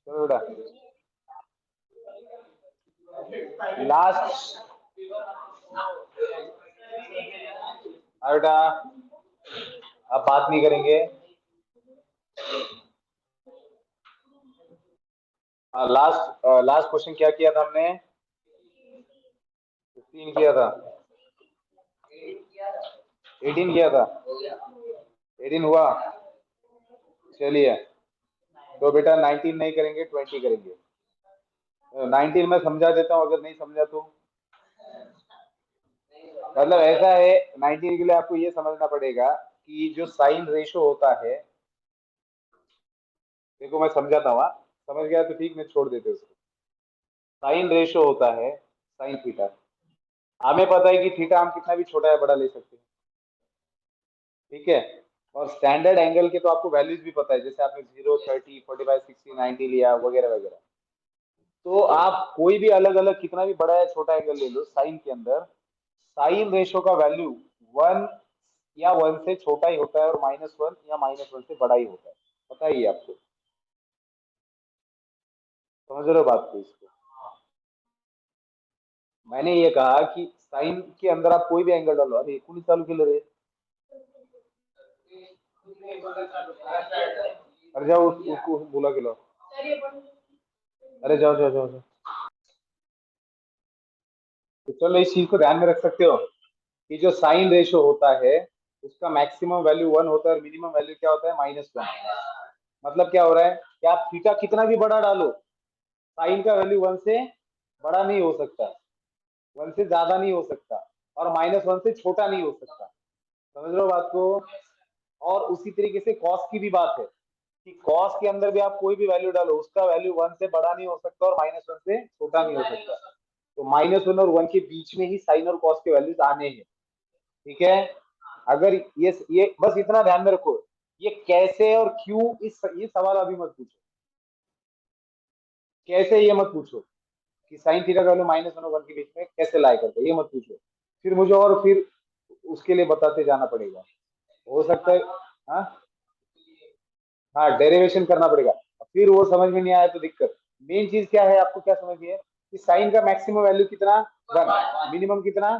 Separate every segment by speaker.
Speaker 1: चलो बेटा लास्ट। बेटा अब बात नहीं करेंगे। लास्ट लास्ट क्वेश्चन क्या किया था हमने? 15 किया था, 18 किया था, 18 हुआ। चलिए तो बेटा 19 नहीं करेंगे, 20 करेंगे। 19 में समझा देता हूँ, अगर नहीं समझा तो। मतलब ऐसा है, 19 के लिए आपको ये समझना पड़ेगा कि जो साइन रेशो होता है, देखो मैं समझाता हूँ, समझ गया तो ठीक, मैं छोड़ देते उसको। साइन रेशो होता है साइन थीटा। हमें पता है कि थीटा हम कितना भी छोटा या बड़ा ले सकते हैं, ठीक है। और स्टैंडर्ड एंगल के तो आपको वैल्यूज भी पता है, जैसे आपने 0, 30, 45, 60, 90 लिया वगैरह वगैरह। तो आप कोई भी अलग अलग कितना भी बड़ा या छोटा एंगल ले लो साइन के अंदर, साइन रेशो का वैल्यू 1 या 1 से छोटा ही होता है, और -1 या -1 से बड़ा ही होता है। पता ही है आपको, समझ रहे हो बात को इसको? मैंने ये कहा कि साइन के अंदर आप कोई भी एंगल डालो। अरे कौन चालू के लिए? अरे जाओ उसको बुला के लो। अरे जाओ जाओ जाओ जाओ। तो चलो इस चीज को ध्यान में रख सकते हो कि जो साइन रेशो होता है उसका मैक्सिमम वैल्यू 1 होता है और मिनिमम वैल्यू क्या होता है? -1। मतलब क्या हो रहा है कि आप थीटा कितना भी बड़ा डालो, साइन का वैल्यू 1 से बड़ा नहीं हो सकता, 1 से ज्यादा नहीं हो सकता, और -1 से छोटा नहीं हो सकता। समझ रहे हो बात को? और उसी तरीके से कॉस की भी बात है कि कॉस के अंदर भी आप कोई भी वैल्यू डालो, उसका वैल्यू 1 से बड़ा नहीं हो सकता और -1 से छोटा नहीं हो सकता। तो -1 और 1 के बीच में ही साइन और कॉस के वैल्यूज आने हैं, ठीक है। अगर ये बस इतना ध्यान में रखो, ये कैसे और क्यों, ये सवाल अभी मत पूछो। कैसे ये मत पूछो कि साइन थीटा का वैल्यू -1 और 1 के बीच में कैसे लाई करते हैं, ये मत पूछो। फिर मुझे और फिर उसके लिए बताते जाना पड़ेगा, हो सकता है। हाँ हाँ, डेरिवेशन करना पड़ेगा, फिर वो समझ में नहीं आया तो दिक्कत। मेन चीज क्या है, आपको क्या समझिए कि साइन का मैक्सिमम वैल्यू कितना? 1। मिनिमम कितना?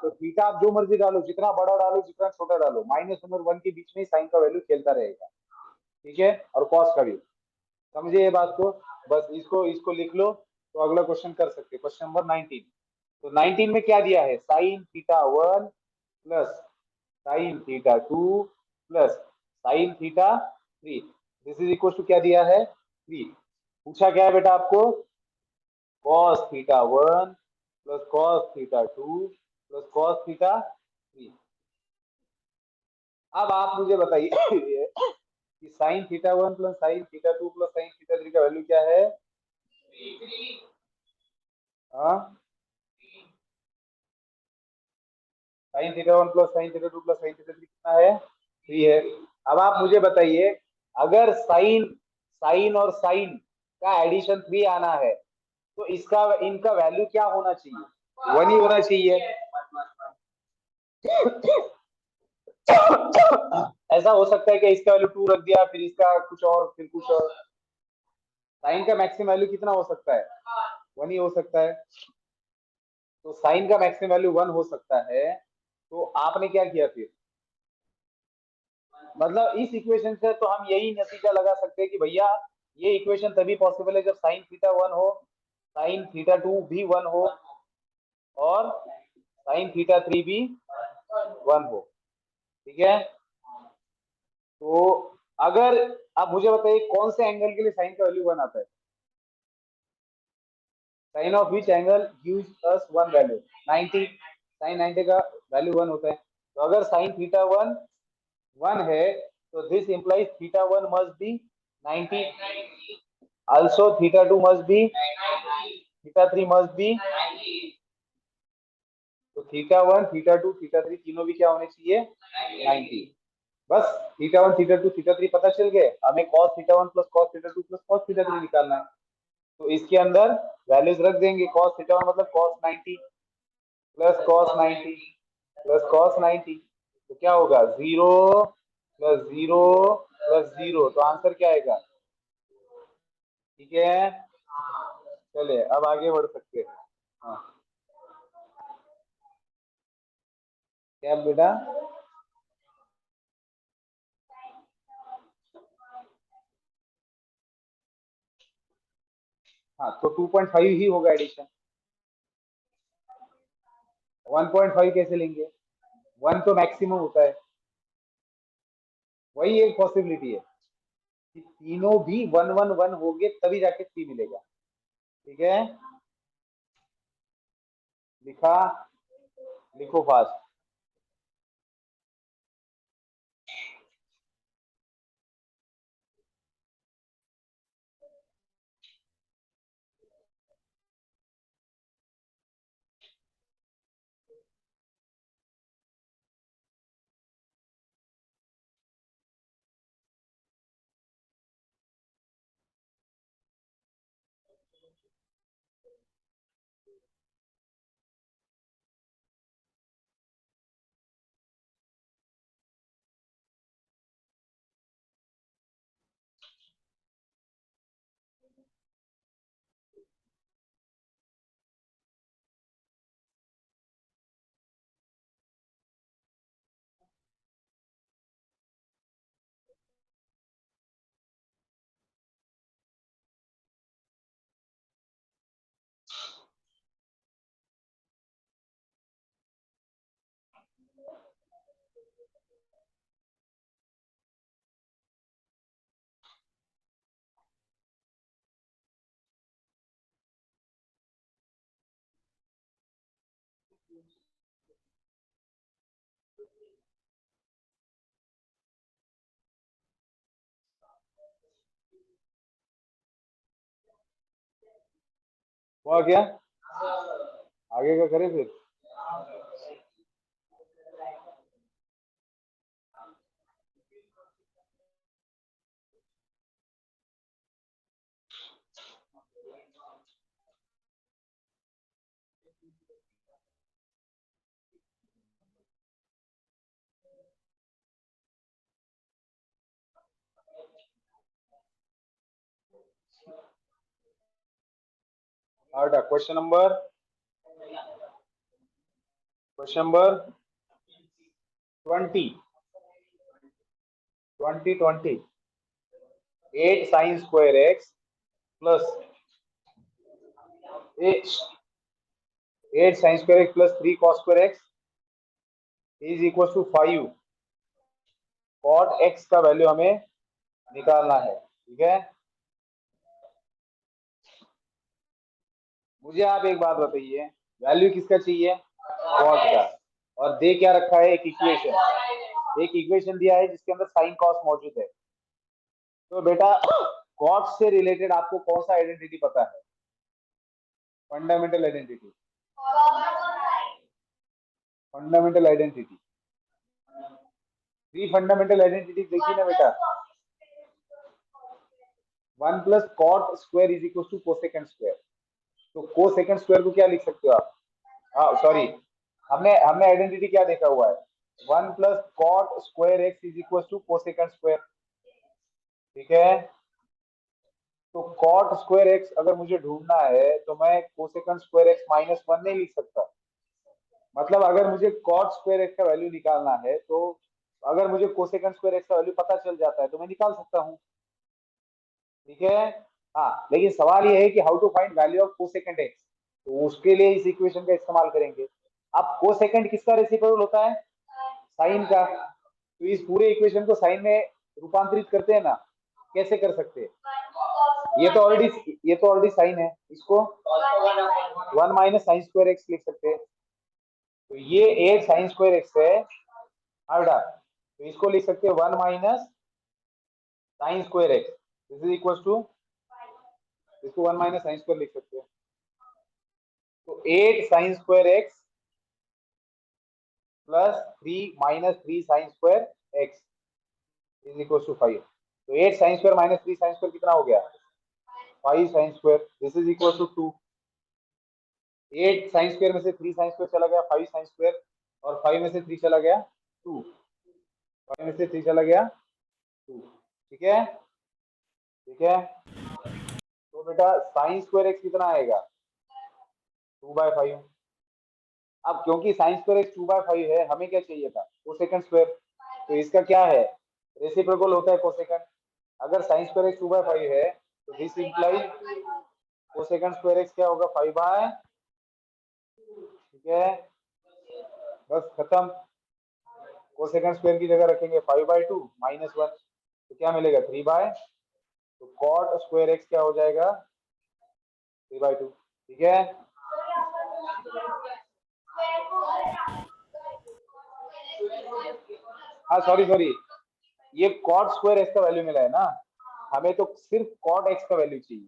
Speaker 1: तो थीटा आप जो मर्जी डालो, जितना बड़ा डालो जितना छोटा डालो, -1 और 1 के बीच में ही साइन का वैल्यू खेलता रहेगा, ठीक है। और कॉस का भी, समझिए ये बात को। बस इसको इसको लिख लो, तो अगला क्वेश्चन कर सकते हैं, क्वेश्चन नंबर 19। तो 19 में क्या दिया है? Sine theta 1 plus sine theta 2 plus sine theta 3, this is equal to क्या दिया है? 3। पूछा क्या है बेटा आपको? cos theta 1 plus cos theta 2 plus cos theta 3। अब आप मुझे बताइए कि sign theta 1 plus sine theta 2 plus sine theta 3 का वैल्यू क्या है? हाँ, sign theta 1 plus sine theta 2 plus sine theta 3 कितना है? 3 है। अब आप मुझे बताइए, अगर साइन साइन और साइन का एडिशन 3 आना है, तो इसका इनका वैल्यू क्या होना चाहिए? 1 ही होना चाहिए। ऐसा हो सकता है कि इसका वैल्यू 2 रख दिया, फिर इसका कुछ और, फिर कुछ और। साइन का मैक्सिमम वैल्यू कितना हो सकता है? 1 ही हो सकता है। तो साइन का मैक्सिमम वैल्यू 1 हो सकता है, तो आपने क्या किया फिर? मतलब इस इक्वेशन से तो हम यही नतीजा लगा सकते हैं कि भैया ये इक्वेशन तभी पॉसिबल है जब साइन थीटा 1 हो, साइन थीटा 2 भी 1 हो, और साइन थीटा 3 भी 1 हो, ठीक है। तो अगर आप मुझे बताइए कौन से एंगल के लिए साइन का वैल्यू 1 आता है? Sine of which angle gives us 1 value? 90। Sine 90 का वैल्यू 1 होता है। तो अगर साइन थीटा 1 1 है, तो this implies theta 1 must be 90, also theta 2 must be, theta 3 must be। तो थीटा 1 थीटा 2 थीटा 3 तीनों भी क्या होने चाहिए? 90। बस थीटा 1 थीटा 2 थीटा 3 पता चल गए, हमें cos theta 1 plus cos theta 2 plus cos theta 3 निकालना है। तो इसके अंदर वैल्यूज रख देंगे, cos थीटा 1 मतलब cos 90 plus cos 90 plus cos 90। तो क्या होगा? 0 प्लस 0 प्लस 0, तो आंसर क्या आएगा? ठीक है, चलिए अब आगे बढ़ सकते हैं। हाँ, क्या बेटा? हाँ, तो 2.5 ही होगा एडिशन। 1.5 कैसे लेंगे? 1 तो मैक्सिमम होता है। वही एक पॉसिबिलिटी है कि तीनों भी 1 1 1 होंगे तभी जाके 3 मिलेगा। ठीक है, लिखा? लिखो फास्ट। हुआ क्या? आगे का करें फिर? Question number 20। 20 8 sine square x plus 8 sine square x plus 3 cos square x is equal to 5 cot x का वैल्यू हमें निकालना है। ठीक है, मुझे आप एक बात बताइए, वैल्यू किसका चाहिए? कॉट का। और दे क्या रखा है? एक इक्वेशन दिया है जिसके अंदर साइन कॉस मौजूद है। तो बेटा कॉट से रिलेटेड आपको कौन सा आइडेंटिटी पता है? Fundamental identity. Fundamental identity, three fundamental identity देखी ना बेटा। 1 plus cot square is equal to cosecant square. तो कोसेकेंड स्क्वायर को क्या लिख सकते हो आप? हाँ सॉरी, हमने हमने आइडेंटिटी क्या देखा हुआ है? 1 plus cot square x is equal to cosecant square. ठीक है, तो कॉट स्क्वायर एक्स अगर मुझे ढूंढना है तो मैं कोसेकेंड स्क्वायर एक्स माइनस 1 नहीं लिख सकता। मतलब अगर मुझे कॉट स्क्वायर एक्स का वैल्यू निकालना है तो अगर मुझे कोसेकेंड स्क्वायर एक्स का वैल्यू पता चल जाता है तो मैं निकाल सकता हूँ। ठीक है, हाँ, लेकिन सवाल ये है कि how to find value of cosecant x, तो उसके लिए इस इक्वेशन का इस्तेमाल करेंगे। अब कोसेकेंड किसका रेसिप्रोकल होता है? साइन का। तो इस पूरे इक्वेशन को साइन में रूपांतरित करते हैं ना, कैसे कर सकते हैं? ये तो ऑलरेडी साइन है, इसको 1 माइनस साइन स्क्वायर एक्स लिख सकते हैं। तो ये 8 साइन स्क्वायर एक्स है। हाँ बेटा, तो इसको लिख सकते हैं 1 minus sine square x, this is equal to, इसको 1 माइनस साइन स्क्वायर लिख सकते हैं। तो 8 sine square x plus 3 minus 3 sine square x is equal to 5। तो 8 sine square minus 3 sine square कितना हो गया? 5 sine square, this is equal to 2। 8 sine square में से 3 साइन स्क्वायर चला गया 5 साइन स्क्वायर, और 5 में से 3 चला गया 2। 5 में से 3 चला गया 2। ठीक है, ठीक है। बेटा साइन स्क्वायर एक्स कितना आएगा 2/5। अब क्योंकि साइन स्क्वायर एक्स 2/5 है, हमें क्या चाहिए था कोसेकंड स्क्वायर, तो इसका क्या है रेसिप्रोकल होता है कोसेकंड। अगर साइन स्क्वायर एक्स 2/5 है तो this implies cosecant square x क्या होगा 5/, ठीक है बस खत्म। कोसेकंड स्क्वायर की जगह रखेंगे 5/2 -1, तो क्या मिलेगा 3/, तो कॉट स्क्वायर एक्स क्या हो जाएगा 3/2, ठीक है। हाँ सॉरी सॉरी, ये कॉट स्क्वायर एक्स का वैल्यू मिला है ना, हमें तो सिर्फ कॉट एक्स का वैल्यू चाहिए,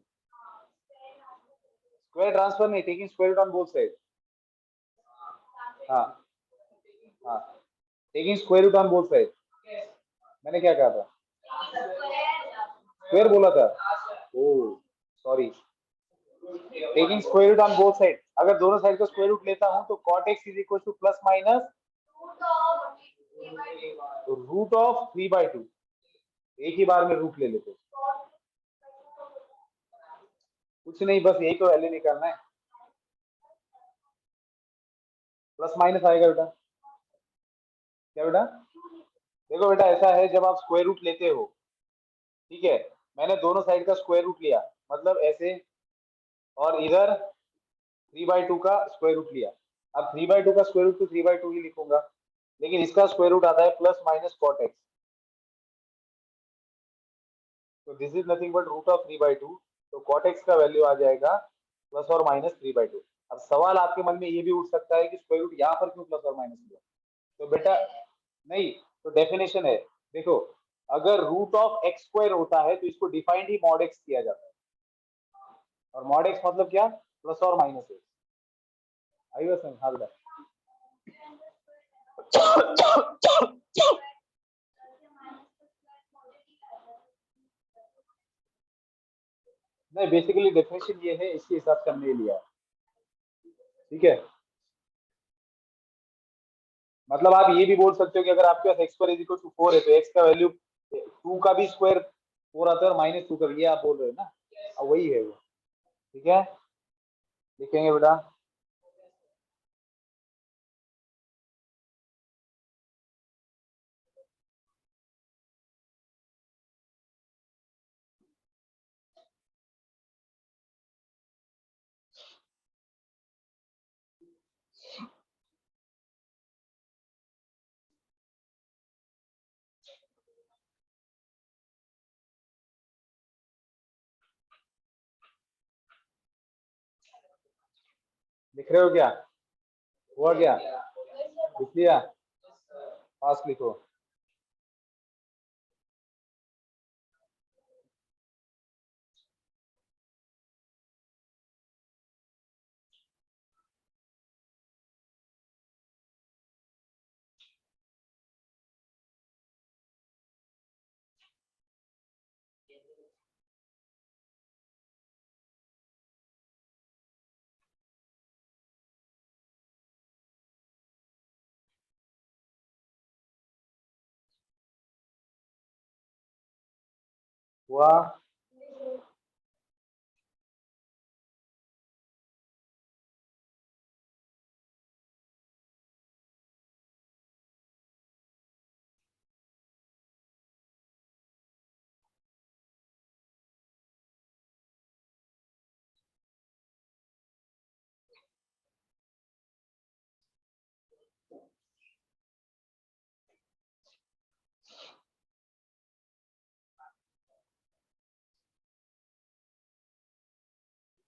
Speaker 1: स्क्वायर ट्रांसफर नहीं, taking square root on both side. हाँ हाँ, taking square root on both side. मैंने क्या कहा था स्क्वायर बोला था, oh sorry, taking square root on both side, अगर दोनों साइड का स्क्वायर रूट लेता हूं तो cot x is equal to plus minus root of 3/2, एक ही बार में रूट ले लेते, कुछ नहीं बस यही तो वैल्यू निकालना है, प्लस माइनस आएगा बेटा, क्या बेटा देखो बेटा ऐसा है जब आप स्क्वायर रूट लेते हो, ठीक है, मैंने दोनों साइड का स्क्वायर रूट लिया मतलब ऐसे, और इधर 3/2 का स्क्वायर रूट लिया, अब 3/2 का स्क्वायर रूट तो 3/2 ही लिखूंगा, लेकिन इसका स्क्वायर रूट आता है प्लस माइनस कॉट एक्स, तो this is nothing but root of 3/2, तो कॉट एक्स का वैल्यू आ जाएगा प्लस और माइनस 3/2। अब सवाल आपके मन में ये भी उठ सकता है कि स्क्वायर रूट यहाँ पर क्यों प्लस और माइनस लिया, तो बेटा नहीं, तो डेफिनेशन है, देखो अगर रूट ऑफ एक्स स्क्वायर होता है तो इसको डिफाइंड ही मॉड एक्स किया जाता है, और मॉड एक्स मतलब क्या प्लस और माइनस एक्स, आई बस हाल नहीं, बेसिकली डेफिनेशन ये है, इसके हिसाब से हमने लिया है, ठीक है। मतलब आप ये भी बोल सकते हो कि अगर आपके पास x square is equal to 4 है तो एक्स का वैल्यू 2 का भी स्क्वायर 4 आता है और -2 का, ये आप बोल रहे हो ना, अब वही है वो, ठीक है लिखेंगे बेटा। लिख रहे हो क्या, हुआ क्या, लिख लिया, पास लिखो। हुआ,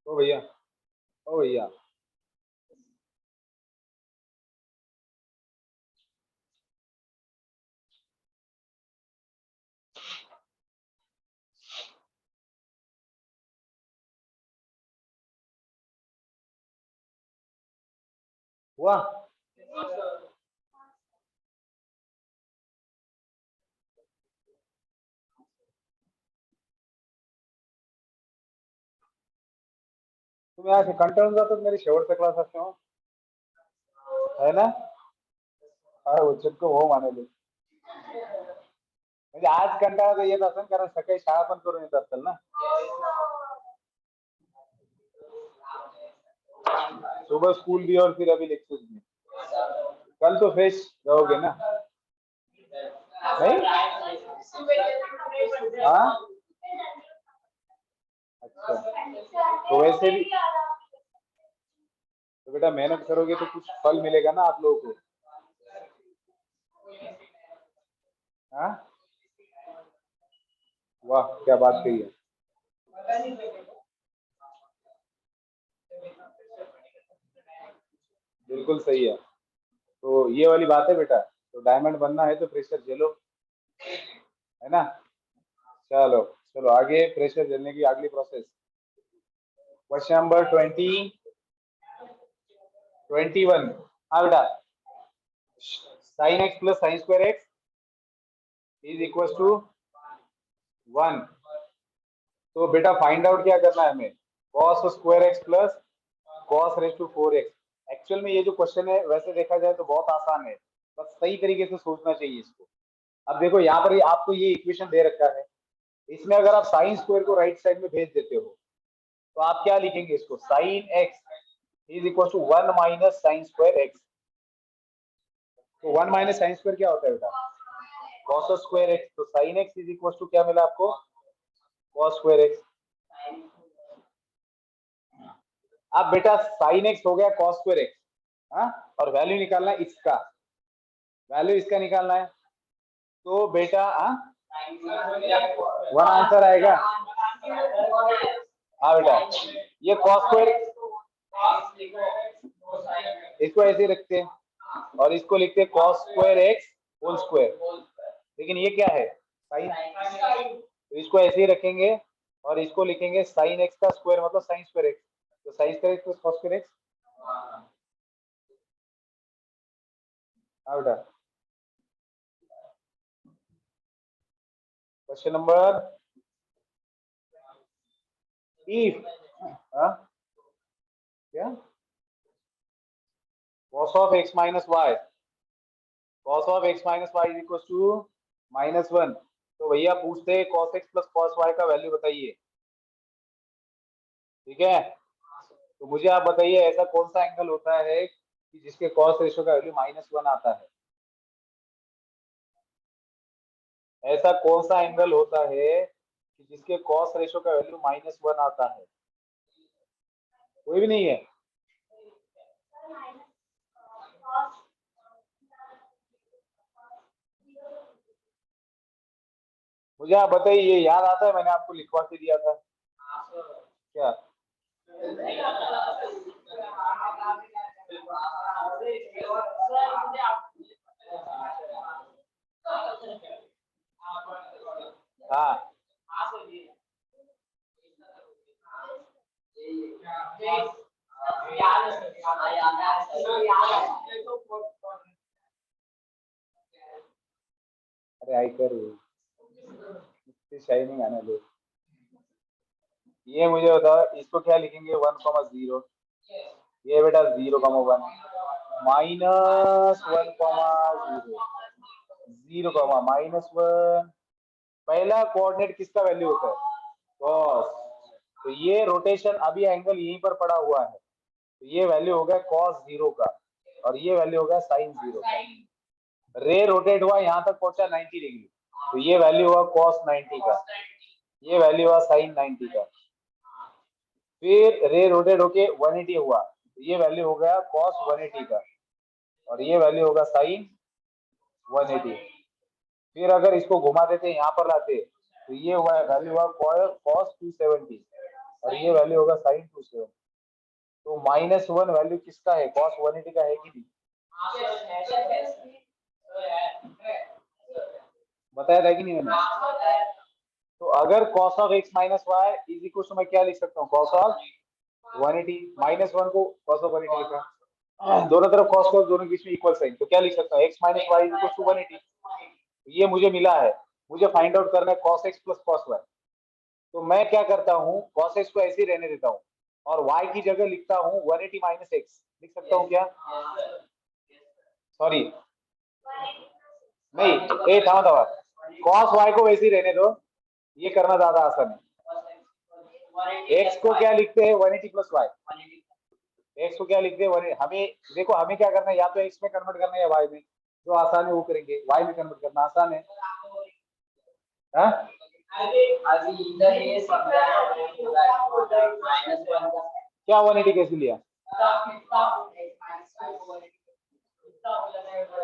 Speaker 1: ओ भैया, ओ भैया, हुआ, तुम यहाँ से कंटाळून जातो मेरी शेवटचा क्लास असतो है ना, हा उचको हो म्हणाले, म्हणजे आज कंटाळा तर येत असेल कारण सकाळी शाळा पण करून येत असेल ना, सुबह स्कूल भी और फिर अभी लेक्चर भी। कल तो फ्रेश रहोगे ना? नहीं? हाँ, अच्छा। तो वैसे भी तो बेटा मेहनत करोगे तो कुछ फल मिलेगा ना आप लोगों को। हाँ, वाह क्या बात कही है। बिल्कुल सही है। तो ये वाली बात है बेटा, तो डायमंड बनना है तो प्रेशर झेलो, है ना? चलो चलो आगे, प्रेशर झेलने की अगली प्रोसेस। Question number 21। हाँ बेटा, sine x plus sine square x is equal to 1। तो बेटा फाइंड आउट क्या करना है हमें, cos square x plus cos raise to 4x। Actual में ये जो क्वेश्चन है वैसे देखा जाए तो बहुत आसान है, बस सही तरीके से सोचना चाहिए इसको। अब देखो यहाँ पर आपको ये इक्वेशन दे रखा है, इसमें अगर आप साइन स्क्वायर को राइट साइड में भेज देते हो तो आप क्या लिखेंगे इसको, sine x is equal to 1 minus sine square x. तो 1 माइनस साइन स्क्वायर क्या होता है बेटा, कॉस स्क्वायर एक्स। तो sine x is equal to क्या मिला आपको, कॉस स्क्वायर एक्स। अब बेटा साइन एक्स हो गया कॉस स्क्वायर एक्स, हाँ, और वैल्यू निकालना है इसका, वैल्यू इसका निकालना है। तो बेटा वन आंसर आएगा। हाँ बेटा, ये कॉस स्क्वायर, इसको ऐसे ही रखते हैं और इसको लिखते हैं cos square x whole square. लेकिन ये क्या है, साइन, तो इसको ऐसे ही रखेंगे और इसको लिखेंगे साइन एक्स का स्क्वायर मतलब साइन स्क्वायर एक्स। तो sine square x plus cos square x. हाँ बेटा, क्वेश्चन नंबर इफ, हाँ क्या, cos of x minus y, cos of x minus y is equals to -1। तो भैया पूछते हैं cos x plus cos y का वैल्यू बताइए, ठीक है? तो मुझे आप बताइए ऐसा कौन सा एंगल होता है कि जिसके cos रेशो का वैल्यू -1 आता है? ऐसा कौन सा एंगल होता है कि जिसके cos रेशो का वैल्यू -1 आता है? कोई भी नहीं है? मुझे आप बताइए, ये याद आता है, मैंने आपको लिखवा के दिया था क्या? हाँ, अरे आई कर शाइनिंग आने दो। ये मुझे बताओ, इसको क्या लिखेंगे, 1,0, ये बेटा 0,1, -1,0, 0,-1। पहला कोऑर्डिनेट किसका वैल्यू होता है, कॉस। तो ये रोटेशन, अभी एंगल यहीं पर पड़ा हुआ है, तो ये वैल्यू हो गया कॉस 0 का और ये वैल्यू हो गया साइन 0 का। रे रोटेट हुआ यहाँ तक पहुंचा 90 डिग्री, तो ये वैल्यू हुआ cos 90 का, ये वैल्यू हुआ sin 90 का। फिर रे रोटेट होके 180 हुआ, तो ये वैल्यू हो गया cos 180 का और ये वैल्यू होगा sin 180। फिर अगर इसको घुमा देते यहाँ पर लाते तो ये हुआ वैल्यू हुआ cos 270 और ये वैल्यू होगा sin 270। तो -1 वैल्यू किसका है, cos 180 का है कि नहीं? बताया था कि नहीं मैंने? तो अगर cos of x minus y is equal to, मैं क्या लिख सकता हूँ, cos ऑफ 180, -1 को cos ऑफ 180 लिखा, दोनों तरफ cos cos, दोनों के बीच में इक्वल साइन, तो क्या लिख सकता हूँ, x minus y is equal to 180। ये मुझे मिला है, मुझे फाइंड आउट करना है cos x plus cos y। तो मैं क्या करता हूँ, cos x को ऐसे ही रहने देता हूँ और y की जगह लिखता हूँ 180 माइनस x, लिख सकता हूँ क्या? सॉरी नहीं, ए था cos y को वैसे ही रहने दो, ये करना ज्यादा आसान है। x को क्या लिखते हैं, 180 प्लस y, एक्स को क्या लिखते हैं, हमें देखो हमें क्या करना है, या तो एक्स में कन्वर्ट करना है या वाई में, जो आसान है वो करेंगे, वाई में कन्वर्ट करना आसान है। हाँ क्या 180 कैसे लिया?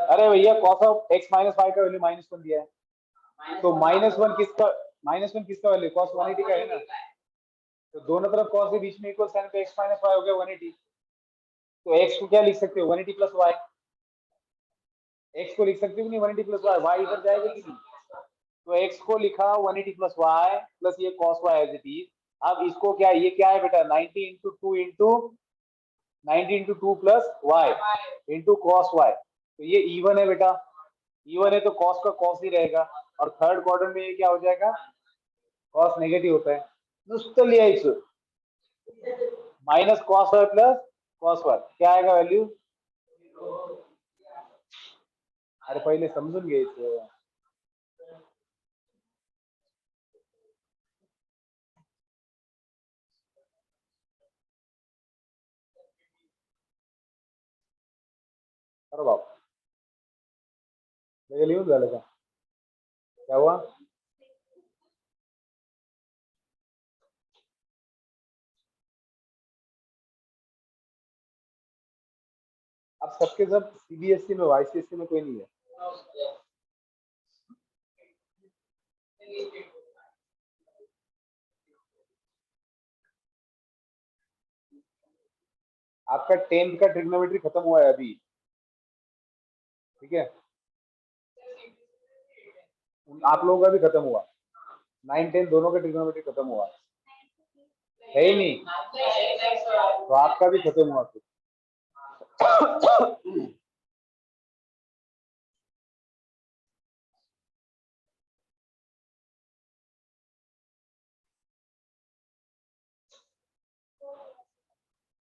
Speaker 1: अरे भैया cos of x minus y का वैल्यू -1 दिया है, तो -1 किसका वैल्यू, कॉस 180 का है ना, तो दोनों तरफ कॉस के बीच में इक्वल साइन, तो एक्स माइनस वाई हो गया 180। तो एक्स को क्या लिख सकते हो, 180 प्लस वाई, एक्स को लिख सकते हो नहीं 180 प्लस वाई, वाई इधर जाएगा कि नहीं, तो एक्स को लिखा 180 प्लस वाई प्लस ये cos y as it is. अब इसको क्या, ये क्या है बेटा 90 into two into 90 into two plus y into cos y, तो ये इवन है बेटा, इवन है तो कॉस का कॉस ही रहेगा, और थर्ड क्वाड्रेंट में ये क्या हो जाएगा, कॉस नेगेटिव होता है, नुस्तं लिहायचं minus cos y plus cos y, क्या आएगा वैल्यू, अरे पहिले समजून घ्यायचं। अरे बाप, लगे लिहून झालं का, क्या हुआ? अब सबके सब सीबीएसई में, आईसीएसई में कोई नहीं है। आपका 10th का ट्रिग्नोमेट्री खत्म हुआ है अभी, ठीक है, आप लोगों का भी खत्म हुआ, 9 10 दोनों का ट्रिग्नोमेट्री खत्म हुआ है ही नहीं, तो आपका भी खत्म हुआ फिर।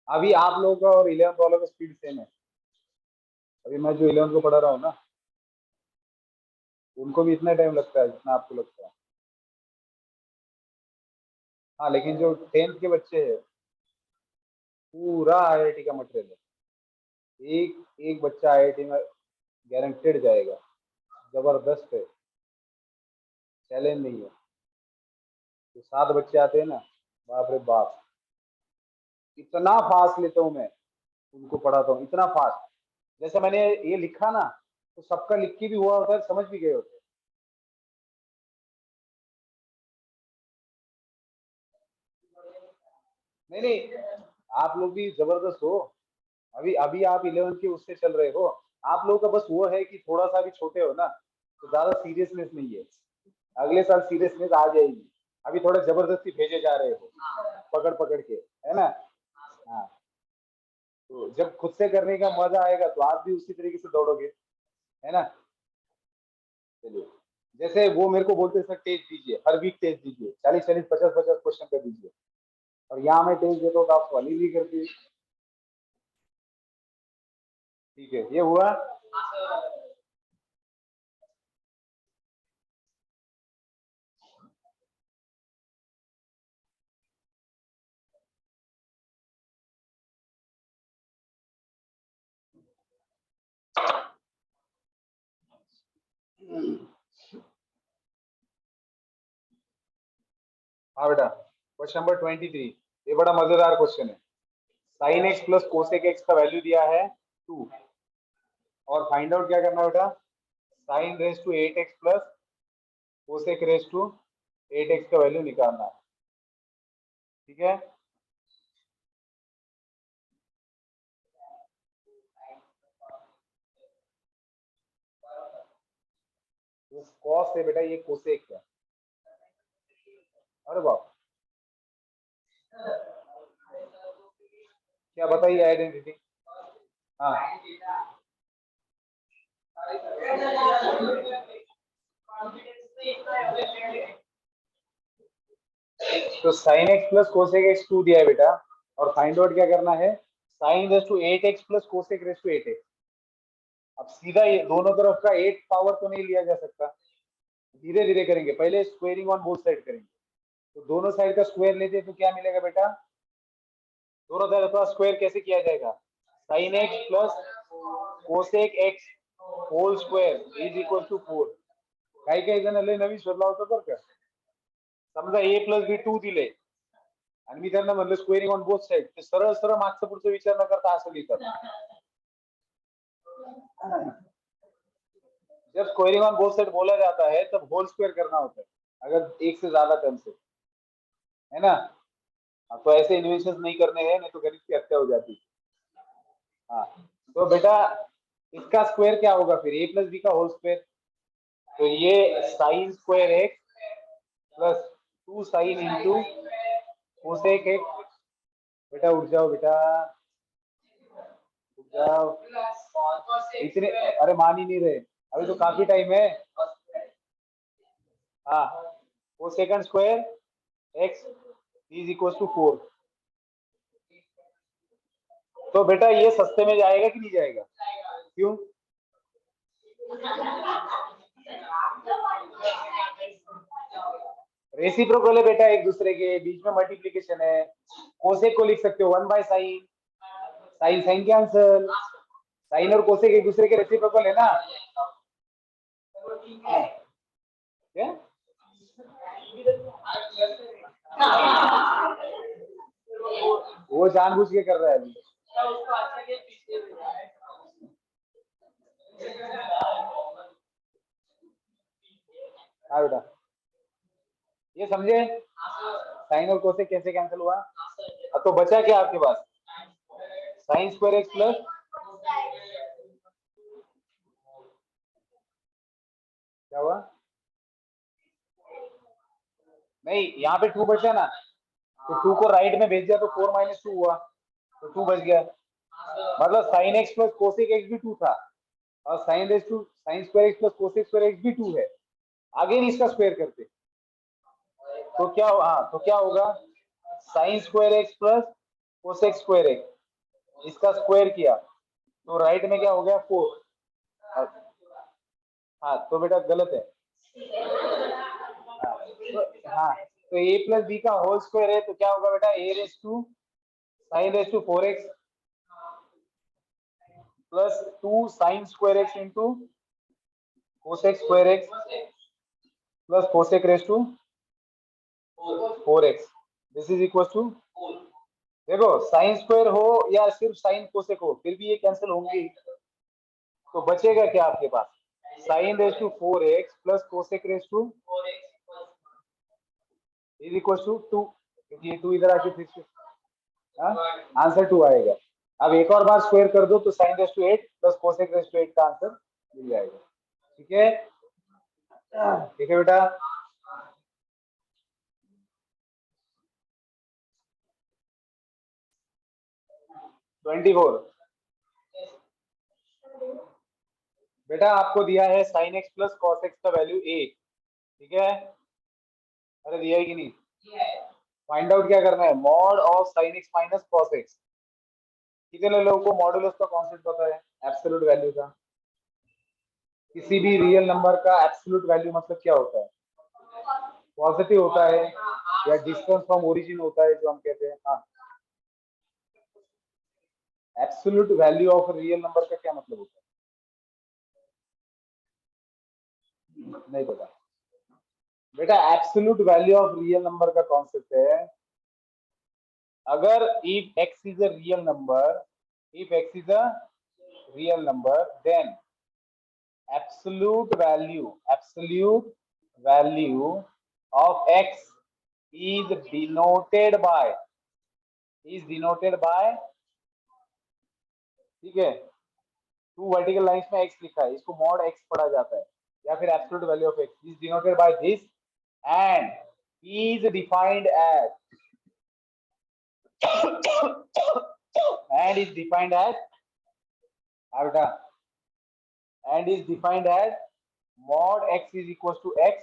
Speaker 1: अभी आप लोगों का और 11th वालों का स्पीड सेम है, अभी मैं जो 11th को पढ़ा रहा हूँ ना, उनको भी इतना टाइम लगता है जितना आपको लगता है। हाँ लेकिन जो 10th के बच्चे हैं, पूरा आईआईटी का मटेरियल है, एक एक बच्चा आईआईटी में गारंटेड जाएगा, जबरदस्त है, चैलेंज नहीं है। जो 7 बच्चे आते हैं ना, बाप रे बाप, इतना फास्ट लेता हूँ मैं, उनको पढ़ाता हूँ इतना फास्ट, जैसे मैंने ये लिखा ना, तो सबका लिख के भी हुआ होता है, समझ भी गए होते हैं। नहीं नहीं, आप लोग भी जबरदस्त हो, अभी अभी आप 11 के उससे चल रहे हो, आप लोगों का बस वो है कि थोड़ा सा भी छोटे हो ना, तो ज्यादा सीरियसनेस नहीं है, अगले साल सीरियसनेस आ जाएगी, अभी थोड़ा जबरदस्ती भेजे जा रहे हो, पकड़ पकड़ के, है ना। हाँ, तो जब खुद से करने का मजा आएगा तो आप भी उसी तरीके से दौड़ोगे, है ना। चलिए, जैसे वो मेरे को बोलते सर टेस्ट दीजिए, हर वीक टेस्ट दीजिए, 40 40 50 50 क्वेश्चन कर दीजिए, और यहाँ मैं टेस्ट देता हूँ तो आप सवाल ही नहीं करती, ठीक है ये हुआ। हाँ बेटा, क्वेश्चन नंबर 23, ये बड़ा मजेदार क्वेश्चन है, sign x plus cosec x का वैल्यू दिया है 2, और फाइंड आउट क्या करना है बेटा, sine raise to 8x plus cosec raise to 8x का वैल्यू निकालना है, ठीक है। तो कॉस है बेटा, ये कोसेक है, अरे बाप, क्या बताइए आइडेंटिटी। हाँ, तो sine x plus cosec x 2 दिया है बेटा, और फाइंड आउट क्या करना है, sine raise to 8x plus cosec raise to 8x। अब सीधा ये दोनों तरफ का 8 पावर तो नहीं लिया जा सकता, धीरे धीरे करेंगे, पहले स्क्वेयरिंग ऑन बोथ साइड करेंगे, तो दोनों साइड का स्क्वायर लेते हैं तो क्या मिलेगा बेटा, दोनों तरफ का स्क्वायर कैसे किया जाएगा? Sine x plus cosec x whole square is equal to 4. काही काही जण लय नवीन शोध लावतात बरं का. समजा a प्लस बी 2 दिले आणि मी त्यांना म्हणलं स्क्वेअरिंग ऑन बोथ साइड, ते सरळ सरळ मागचं पुढचं विचार न करता असं लिहितात. जब स्क्वेयरिंग ऑन बोथ साइड बोला जाता है तब होल स्क्वायर करना होता है अगर एक से ज्यादा टर्म से, है ना. तो ऐसे इन्वेंशन नहीं करने हैं, नहीं तो गणित की हत्या हो जाती. हाँ, तो बेटा इसका स्क्वायर क्या होगा फिर? a प्लस बी का होल स्क्वायर. तो ये sign square x plus 2 sine into cosec x. बेटा उठ जाओ, बेटा उठ जाओ. इतने अरे मान ही नहीं रहे, अभी तो काफी टाइम है. हाँ, cosecant square x is equal to 4. तो बेटा ये सस्ते में जाएगा कि नहीं जाएगा? क्यों? रेसिप्रोकल है बेटा, एक दूसरे के बीच में मल्टीप्लिकेशन है. कोसेक को लिख सकते हो 1 by sine, sine sine cancel, sine और कोसेक एक दूसरे के रेसिप्रोकल है ना. क्या? वो जानबूझ के कर रहा है अभी. हाँ बेटा, ये समझे साइन और कोसेक कैसे कैंसिल हुआ. तो बचा क्या आपके पास? साइन स्क्वायर एक्स प्लस क्या हुआ? नहीं, यहाँ पे 2 बचा ना, तो 2 को राइट में भेज दिया तो 4 माइनस 2 हुआ, तो 2 बच गया. मतलब sign x plus cosec x भी 2 था और sign square x plus cosec square x भी 2 है. आगे नहीं इसका स्क्वायर करते तो क्या, हाँ तो क्या होगा? Sign square x plus cosec square x, इसका स्क्वायर किया तो राइट में क्या हो गया? 4. हाँ तो बेटा गलत है. हाँ तो a प्लस बी का होल स्क्वायर है तो क्या होगा बेटा? a raise to sine raise to 4x plus 2 sine square x into cosec square x plus cosec raise to 4x. This is equal to, देखो साइन स्क्वायर हो या सिर्फ साइन कोसेक हो फिर भी ये कैंसिल होंगे. तो बचेगा क्या आपके पास? Sine raise to 4x plus cosec raise to is equal to 2, क्योंकि ये 2 इधर आके फिर से आंसर 2 आएगा. अब एक और बार स्क्वायर कर दो तो sine raise to 8 plus cosec raise to 8 का आंसर मिल जाएगा. ठीक है, ठीक है बेटा. Twenty four. बेटा आपको दिया है sign x plus cos x का वैल्यू a, ठीक है? अरे दिया है कि नहीं? फाइंड आउट क्या करना है? Mod of sine x minus cos x. कितने लोगों को मॉडुलस का कॉन्सेप्ट पता है? एब्सोल्यूट वैल्यू का. किसी भी रियल नंबर का एब्सोल्यूट वैल्यू मतलब क्या होता है? पॉजिटिव होता है या डिस्टेंस फ्रॉम ओरिजिन होता है जो हम कहते हैं. हाँ, absolute value of real number का क्या मतलब होता है? नहीं पता बेटा. Absolute value of real number का कॉन्सेप्ट है, अगर if x is a real number, if x is a real number, then absolute value of x is denoted by, ठीक है, 2 वर्टिकल लाइंस में x लिखा है, इसको मॉड x पढ़ा जाता है, या फिर absolute value of x is denoted by this and is defined as and is defined as and is defined as mod x is equals to x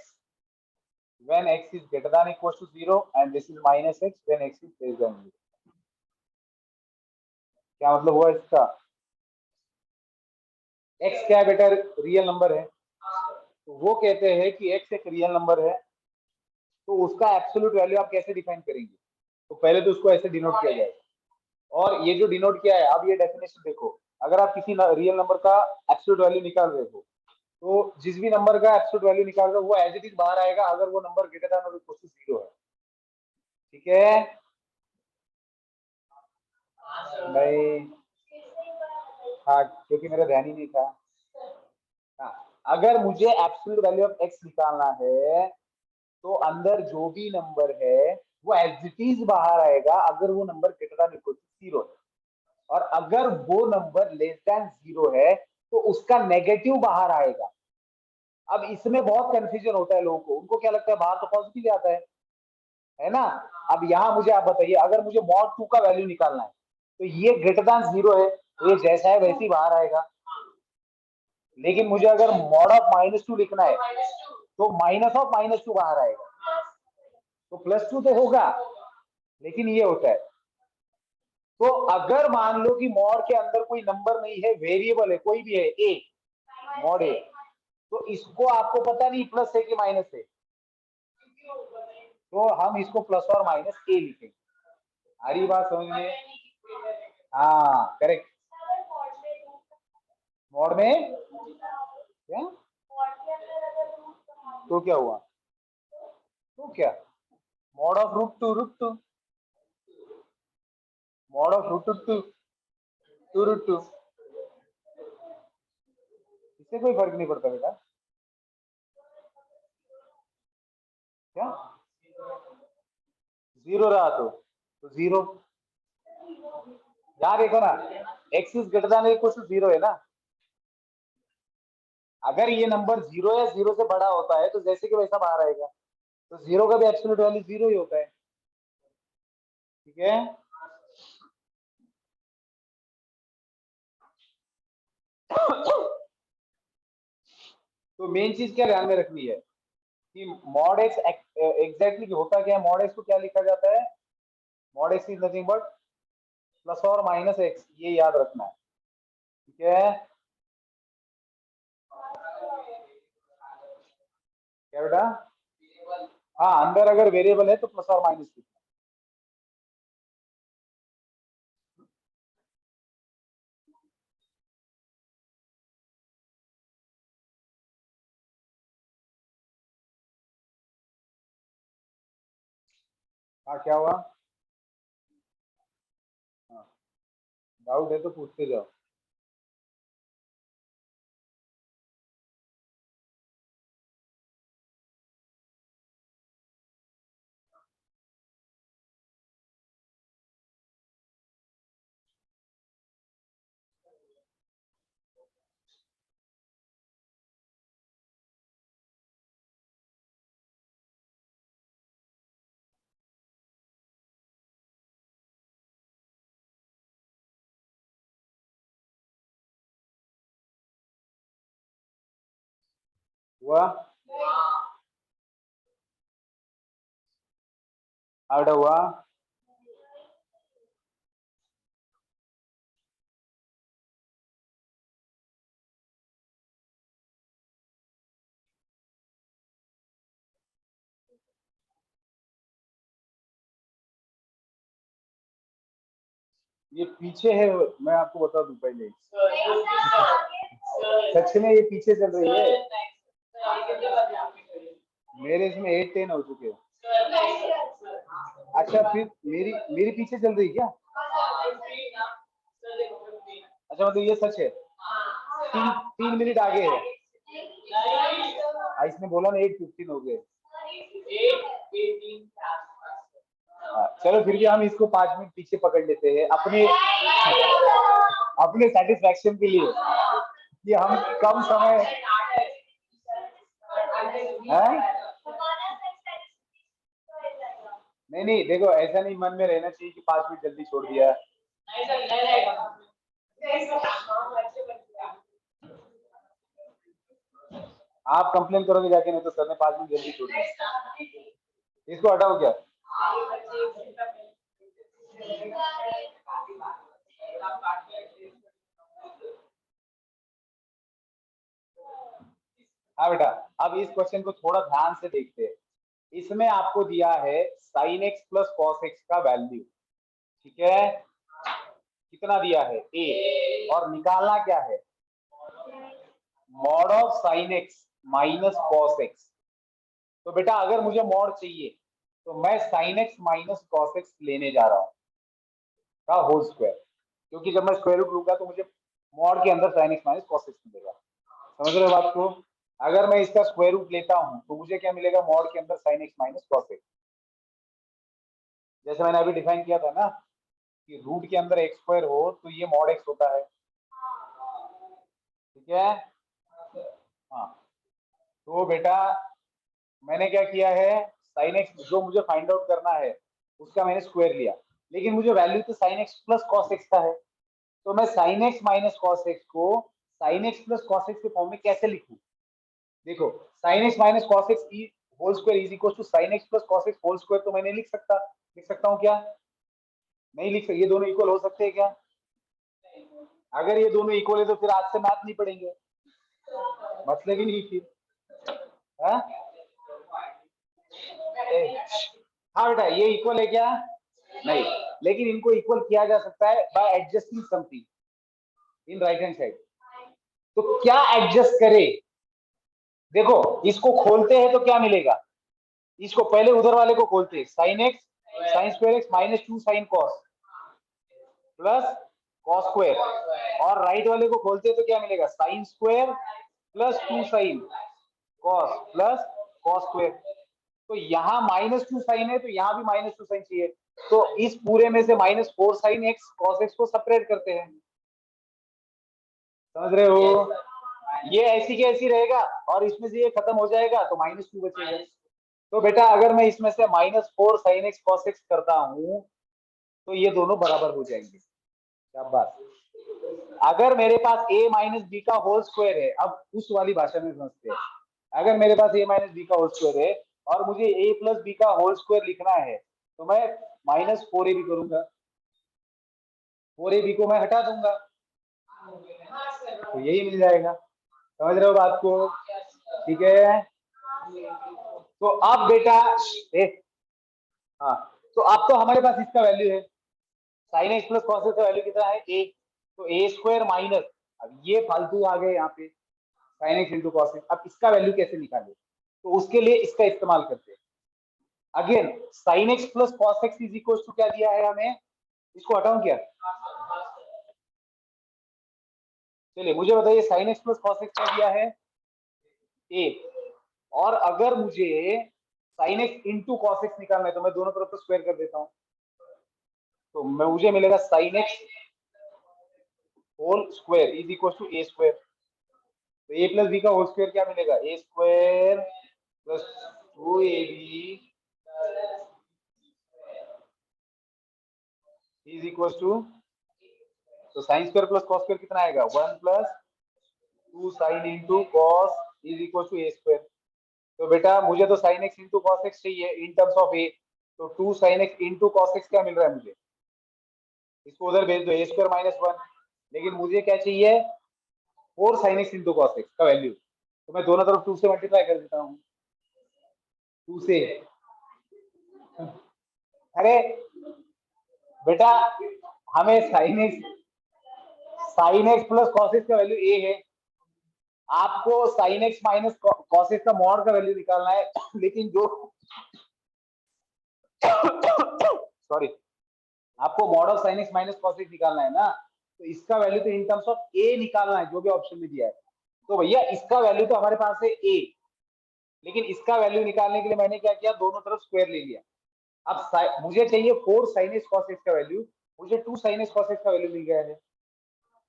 Speaker 1: when x is greater than equals to 0 and this is minus x when x is less than 0. क्या मतलब हुआ इसका? x क्या है बेटा? Real number है. तो वो कहते हैं कि x एक रियल नंबर है, तो उसका एब्सोल्यूट वैल्यू आप कैसे डिफाइन करेंगे? तो पहले तो उसको ऐसे डिनोट किया जाएगा, और ये जो डिनोट किया है, अब ये डेफिनेशन देखो, अगर आप किसी रियल नंबर का एब्सोल्यूट वैल्यू निकाल रहे हो, तो जिस भी नंबर का एब्सोल्यूट वैल्यू निकाल रहे हो वो एज इट इज बाहर आएगा अगर वो नंबर ग्रेटर देन और इक्वल टू 0 है। ठीक है भाई? हाँ, क्योंकि मेरा ध्यान ही नहीं था। हाँ, अगर मुझे एब्सोल्यूट वैल्यू ऑफ एक्स निकालना है तो अंदर जो भी नंबर है वो एज इट इज बाहर आएगा अगर वो number greater than equal to 0 है, और अगर वो नंबर लेस देन 0 है तो उसका नेगेटिव बाहर आएगा। अब इसमें बहुत कंफ्यूजन होता है लोगों को, उनको क्या लगता है बाहर तो पॉजिटिव आता है ना? अब यहाँ मुझे आप बताइए, अगर मुझे मॉड 2 का वैल्यू निकालना है तो ये ग्रेटर देन 0 है, तो ये जैसा है वैसे ही बाहर आएगा। लेकिन मुझे अगर मॉड ऑफ -2 लिखना है तो माइनस ऑफ -2 बाहर आएगा, तो +2 तो होगा, लेकिन ये होता है। तो अगर मान लो कि मॉड के अंदर कोई नंबर नहीं है, वेरिएबल है, कोई भी है, ए, मॉड ए, तो इसको आपको पता नहीं प्लस है कि माइनस है, तो हम इसको प्लस और माइनस ए लिखेंगे। सारी बात समझ में? हाँ करेक्ट। मॉड में क्या? तो क्या हुआ? तो क्या? मॉड ऑफ √2, मॉड ऑफ √2 2√2, इससे कोई फर्क नहीं पड़ता बेटा। क्या 0 रहा तो 0, यहाँ देखो ना, x is greater than equal to 0 है ना। अगर ये नंबर 0 या 0 से बड़ा होता है तो जैसे कि वैसा बाहर आएगा, तो 0 का भी एब्सोल्यूट वैल्यू 0 ही होता है। ठीक है? तो मेन चीज क्या ध्यान में रखनी है कि मॉड एक्स एग्जैक्टली होता क्या है, मॉड एक्स को क्या लिखा जाता है? Mod x is nothing but plus और माइनस एक्स, ये याद रखना है। ठीक है? क्या बेटा? हाँ, अंदर अगर वेरिएबल है तो प्लस और माइनस लिखना। हाँ क्या हुआ? हाँ, डाउट है तो पूछते जाओ। हुआ? आउट हुआ? ये पीछे है, मैं आपको बता दूं पहले। सच में ये पीछे चल रही है, मेरे इसमें 8-10 हो चुके हैं। अच्छा, फिर मेरी मेरी पीछे चल रही क्या? अच्छा, मतलब ये सच है, 3 मिनट आगे है। इसने बोला ना 8:15 हो गए। चलो फिर भी हम इसको 5 मिनट पीछे पकड़ लेते हैं अपने अपने सेटिस्फेक्शन के लिए कि हम कम समय है। नहीं नहीं, देखो ऐसा नहीं मन में रहना चाहिए कि 5 मिनट जल्दी छोड़ दिया। आप कंप्लेन करोगे जाके, नहीं तो सर ने 5 मिनट जल्दी छोड़ दिया। इसको हटाओ क्या? हाँ बेटा, अब इस क्वेश्चन को थोड़ा ध्यान से देखते हैं। इसमें आपको दिया है sin x plus cos x का वैल्यू। ठीक है? कितना दिया है a, और निकालना क्या है mod of sine x minus cos x. तो बेटा अगर मुझे मॉड चाहिए तो मैं sine x minus cos x लेने जा रहा हूँ का होल स्क्वायर, क्योंकि जब मैं स्क्वायर रूट लूंगा तो मुझे मॉड के अंदर sign x minus cos x मिलेगा। समझ रहे हो बात को? अगर मैं इसका स्क्वायर रूट लेता हूं तो मुझे क्या मिलेगा मॉड के अंदर sign x minus cos x. जैसे मैंने अभी डिफाइन किया था ना कि रूट के अंदर एक्स स्क्वायर हो तो ये मॉड एक्स होता है, ठीक है? हाँ, तो बेटा मैंने क्या किया है साइन एक्स जो मुझे फाइंड आउट करना है उसका मैंने स्क्वायर लिया, लेकिन मुझे वैल्यू तो sine x plus cos x का है, तो मैं sine x minus cos x को sine x plus cos x के फॉर्म में कैसे लिखूं? देखो sine x minus cos x की whole square is equal to sine x plus cos x whole square, तो मैंने लिख सकता हूँ क्या? नहीं लिख सकता। ये दोनों इक्वल हो सकते हैं क्या? अगर ये दोनों इक्वल है तो फिर आज से मैथ नहीं पढ़ेंगे, मतलब ही नहीं फिर। हाँ हाँ बेटा ये इक्वल है क्या? नहीं, लेकिन इनको इक्वल किया जा सकता है bye adjusting something in right hand side. तो क्या एडजस्ट करे? देखो इसको खोलते हैं तो क्या मिलेगा, इसको पहले उधर वाले को खोलते हैं sine x sign square x minus 2 sine cos plus cos square, और राइट वाले को खोलते हैं तो क्या मिलेगा sign square plus 2 sine cos plus cos square. तो यहाँ -2 साइन है तो यहाँ भी -2 साइन चाहिए, तो इस पूरे में से -4 साइन एक्स कॉस एक्स को सेपरेट करते हैं। समझ रहे हो? ये ऐसी की ऐसी रहेगा और इसमें से ये खत्म हो जाएगा तो -2 बचेगा। तो बेटा अगर मैं इसमें से -4 साइन एक्स कॉस एक्स करता हूं तो ये दोनों बराबर हो जाएंगे। क्या बात। अगर मेरे पास a माइनस बी का होल स्क्वायर है, अब उस वाली भाषा में समझते हैं, अगर मेरे पास a माइनस बी का होल स्क्वायर है और मुझे a प्लस बी का होल स्क्वायर लिखना है तो मैं -4ab करूंगा, 4ab को मैं हटा दूंगा तो यही मिल जाएगा। समझ रहे हो बात को? ठीक है, तो अब बेटा हाँ, तो अब तो हमारे पास इसका वैल्यू है sign x plus cos x का वैल्यू कितना है a, तो a स्क्वायर माइनस, अब ये फालतू आ गए यहाँ पे sign x into cos x. अब इसका वैल्यू कैसे निकाले? तो उसके लिए इसका इस्तेमाल करते हैं। Again sine x plus cos x is equal to क्या दिया है हमें, इसको हटाऊं क्या? चलिए मुझे बताइए sign x plus cos x क्या दिया है a, और अगर मुझे sign x into cos x निकालना है तो मैं दोनों तरफ तो स्क्वायर कर देता हूँ, तो मुझे मिलेगा sine x whole square is equal to a square. तो ए प्लस बी का होल स्क्वायर क्या मिलेगा a square plus 2ab is equal to, तो sine square plus cos square कितना आएगा 1 plus 2 sine into cos is equal to a square. तो बेटा मुझे तो sine x into cos x चाहिए इन टर्म्स ऑफ ए, तो 2 sine x into cos x क्या मिल रहा है मुझे, इसको उधर भेज दो ए स्क्वायर माइनस 1, लेकिन मुझे क्या चाहिए 4 sign x into cos x का वैल्यू, तो मैं दोनों तरफ 2 से मल्टीप्लाई कर देता हूँ 2 से। अरे बेटा हमें sign x plus cos x का वैल्यू ए है, आपको sign x minus cos x का मॉड का वैल्यू निकालना है, लेकिन जो सॉरी आपको mod of sine x minus cos x निकालना है ना, तो इसका वैल्यू तो इन टर्म्स ऑफ ए निकालना है जो भी ऑप्शन में दिया है। तो भैया इसका वैल्यू तो हमारे पास है ए, लेकिन इसका वैल्यू निकालने के लिए मैंने क्या किया दोनों तरफ स्क्वायर ले लिया। अब मुझे चाहिए 4 साइन एक्स कॉस एक्स का वैल्यू, मुझे 2 साइन एक्स कॉस एक्स का वैल्यू मिल गया है,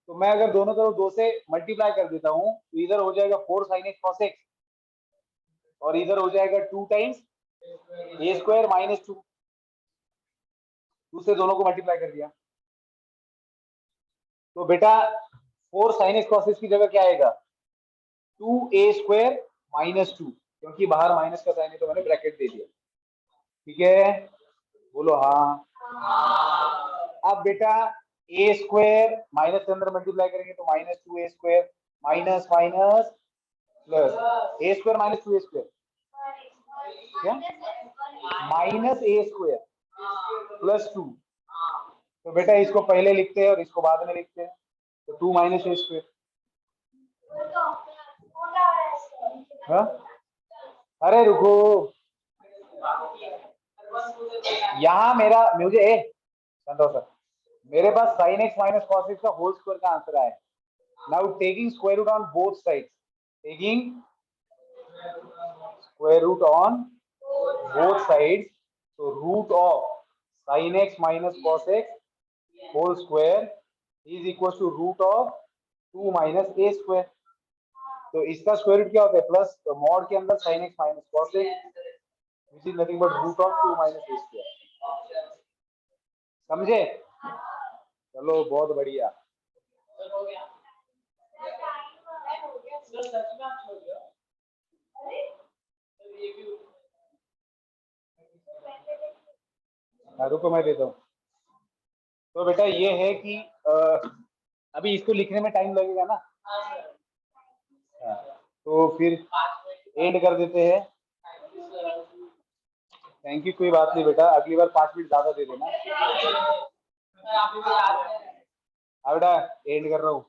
Speaker 1: तो मैं अगर दोनों तरफ 2 से मल्टीप्लाई कर देता हूँ तो इधर हो जाएगा 4 साइन एक्स कॉस एक्स और इधर हो जाएगा 2 टाइम्स ए स्क्वायर माइनस 2, 2 से दोनों को मल्टीप्लाई कर दिया, तो बेटा 4 साइन एक्स कॉस एक्स की जगह क्या आएगा 2a स्क्वायर माइनस 2, क्योंकि बाहर माइनस का साइन है तो मैंने ब्रैकेट दे दिया। ठीक है, बोलो हाँ। अब बेटा ए स्क्वायर माइनस के अंदर मल्टीप्लाई करेंगे तो -2a square minus minus plus a square minus 2a square, क्या -a स्क्वायर प्लस 2, तो बेटा इसको पहले लिखते हैं और इसको बाद में लिखते हैं, तो 2 माइनस ए स्क्वायर। हाँ अरे रुको, यहाँ मेरा मुझे संतोष सर, मेरे पास sine x minus cos x का होल स्क्वायर का आंसर आया। Now taking square root on both sides, taking square root on both sides, so root of sin x minus cos x whole square is equals to root of 2 minus a square। तो इसका square root क्या होता है? Plus तो mod के अंदर sin x minus cos x which is nothing but root of 2 minus a square। समझे? चलो बहुत बढ़िया। रुको मैं देता हूँ। तो बेटा ये है कि अभी इसको लिखने में टाइम लगेगा ना, तो फिर एंड कर देते हैं। थैंक यू, कोई बात नहीं बेटा, अगली बार 5 मिनट ज्यादा दे देना। हाँ बेटा एंड कर रहा हूँ।